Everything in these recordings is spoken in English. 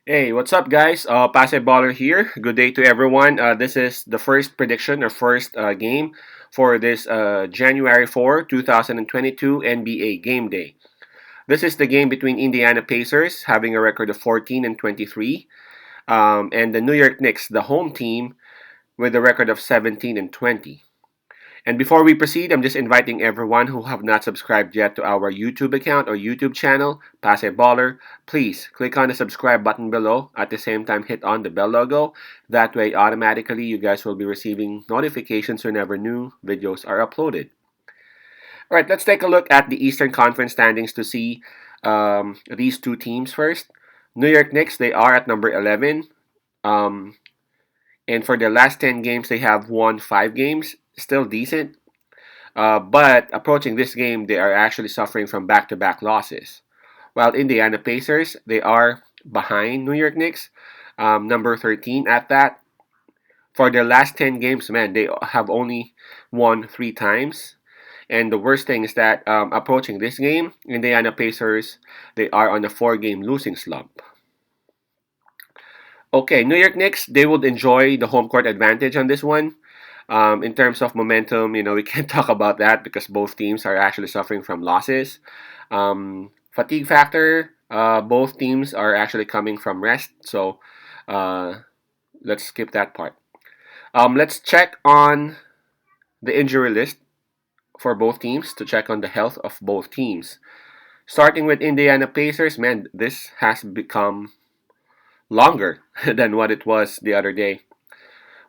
Hey, what's up, guys? Passe Baller here. Good day to everyone. This is the first prediction or first game for this January 4, 2022 NBA Game Day. This is the game between Indiana Pacers, having a record of 14 and 23, and the New York Knicks, the home team, with a record of 17 and 20. And before we proceed, I'm just inviting everyone who have not subscribed yet to our YouTube account or YouTube channel, Pass a Baller. Please click on the subscribe button below. At the same time, hit on the bell logo. That way, automatically, you guys will be receiving notifications whenever new videos are uploaded. All right, let's take a look at the Eastern Conference standings to see these two teams first. New York Knicks, they are at number 11. Um, and for their last 10 games, they have won 5 games. Still decent. But approaching this game, they are actually suffering from back-to-back losses. While Indiana Pacers, they are behind New York Knicks, number 13 at that. For their last 10 games, man, they have only won 3 times. And the worst thing is that approaching this game, Indiana Pacers, they are on a 4-game losing slump. Okay, New York Knicks, they would enjoy the home court advantage on this one. In terms of momentum, we can't talk about that because both teams are actually suffering from losses. Fatigue factor, both teams are actually coming from rest, so uh, let's skip that part. Let's check on the injury list for both teams to check on the health of both teams. Starting with Indiana Pacers, man, this has become longer than what it was the other day.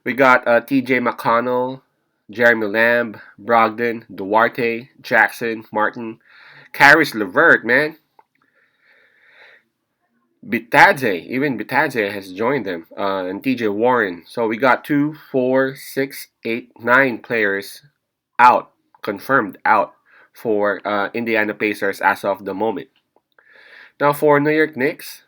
We got TJ McConnell, Jeremy Lamb, Brogdon, Duarte, Jackson, Martin, Caris LeVert, man. Even Bitadze has joined them, and TJ Warren. So we got 2, 4, 6, 8, 9 players out, confirmed out for Indiana Pacers as of the moment. Now for New York Knicks,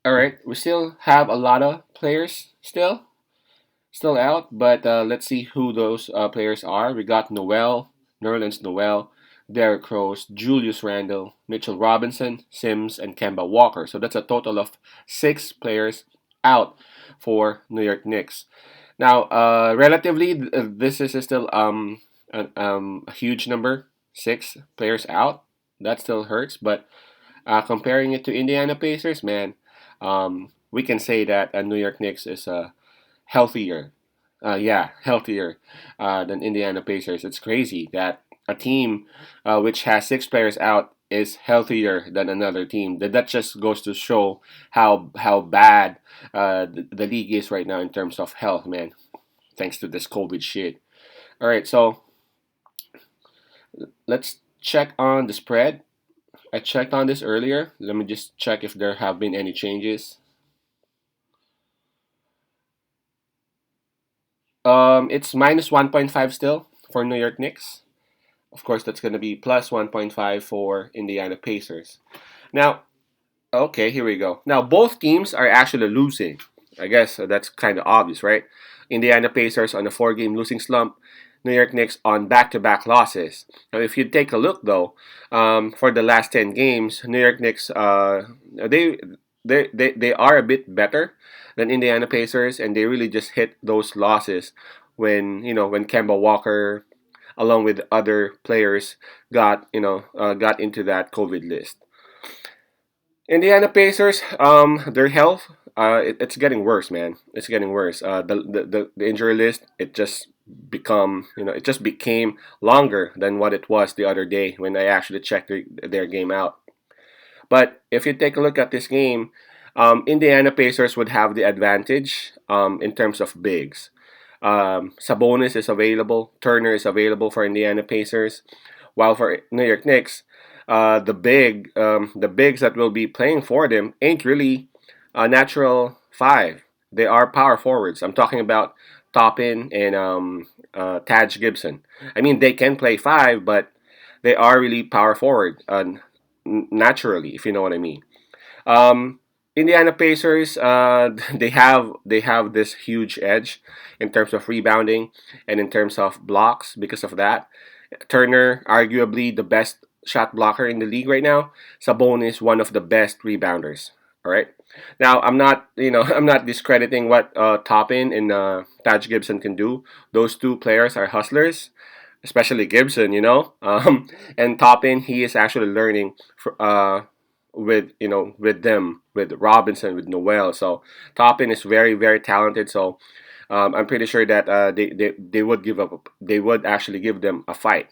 all right, we still have a lot of players still out, but let's see who those players are. We got Nerlens Noel, Derrick Rose, Julius Randle, Mitchell Robinson, Sims, and Kemba Walker. So that's a total of 6 players out for New York Knicks. Now, relatively, this is still a huge number, 6 players out. That still hurts, but comparing it to Indiana Pacers, man, we can say that New York Knicks is healthier. Healthier than Indiana Pacers. It's crazy that a team which has 6 players out is healthier than another team. That just goes to show how bad the league is right now in terms of health, man. Thanks to this COVID shit. All right, so let's check on the spread. I checked on this earlier. Let me just check if there have been any changes. It's minus 1.5 still for New York Knicks. Of course, that's going to be plus 1.5 for Indiana Pacers. Now, okay, here we go. Now, both teams are actually losing. I guess that's kind of obvious, right? Indiana Pacers on a 4-game losing slump. New York Knicks on back-to-back losses. Now, if you take a look though, for the last 10 games, New York Knicks they they are a bit better than Indiana Pacers, and they really just hit those losses when Kemba Walker, along with other players, got into that COVID list. Indiana Pacers, their health, it's getting worse, man. It's getting worse. The injury list, it just became longer than what it was the other day when I actually checked their game out. But if you take a look at this game, Indiana Pacers would have the advantage in terms of bigs. Sabonis is available, Turner is available for Indiana Pacers, while for New York Knicks, the bigs that will be playing for them ain't really a natural five. They are power forwards. I'm talking about Toppin and Taj Gibson. I mean, they can play five, but they are really power forward naturally, if you know what I mean. Um, Indiana Pacers, they have this huge edge in terms of rebounding and in terms of blocks because of that. Turner, arguably the best shot blocker in the league right now. Sabonis is one of the best rebounders. All right. Now I'm not, I'm not discrediting what Toppin and Taj Gibson can do. Those two players are hustlers, especially Gibson. And Toppin, he is actually learning with with them, with Robinson, with Noel. So Toppin is very very talented. So I'm pretty sure that they would they would actually give them a fight.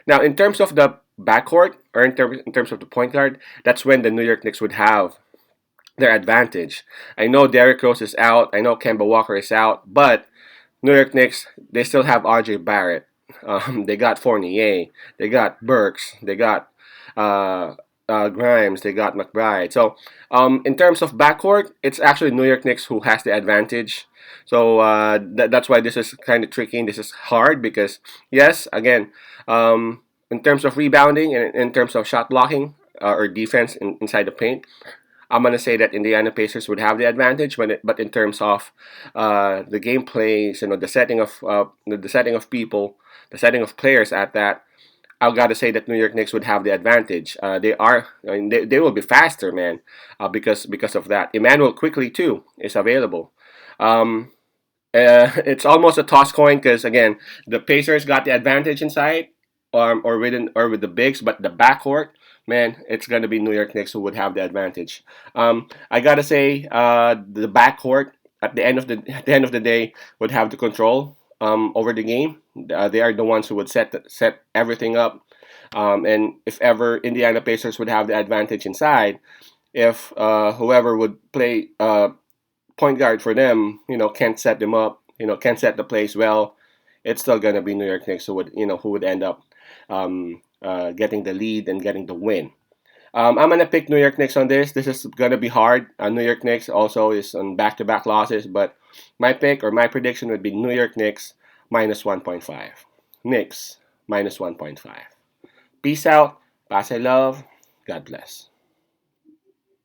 Now, in terms of the backcourt, or in terms of the point guard, that's when the New York Knicks would have their advantage. I know Derrick Rose is out. I know Kemba Walker is out, but New York Knicks, they still have RJ Barrett. They got Fournier. They got Burks. They got uh, Grimes. They got McBride. So, in terms of backcourt, it's actually New York Knicks who has the advantage. So that's why this is kind of tricky and this is hard because, yes, again, in terms of rebounding and in terms of shot blocking or defense inside the paint, I'm gonna say that Indiana Pacers would have the advantage, but in terms of the gameplay, the setting of the setting of people, the setting of players at that, I've got to say that New York Knicks would have the advantage. I mean, they will be faster, man, because of that. Emmanuel quickly too is available. Um, it's almost a toss coin because again, the Pacers got the advantage inside, or with the bigs, but the backcourt, man, it's gonna be New York Knicks who would have the advantage. I gotta say, the backcourt at the end of the day would have the control over the game. They are the ones who would set everything up. And if ever Indiana Pacers would have the advantage inside, if whoever would play point guard for them, can't set them up, can't set the plays well, it's still gonna be New York Knicks who would end up getting the lead and getting the win. I'm gonna pick New York Knicks on this. This is gonna be hard. New York Knicks also is on back-to-back losses, but my pick or my prediction would be New York Knicks minus 1.5. Knicks minus 1.5. Peace out. Pass I love. God bless.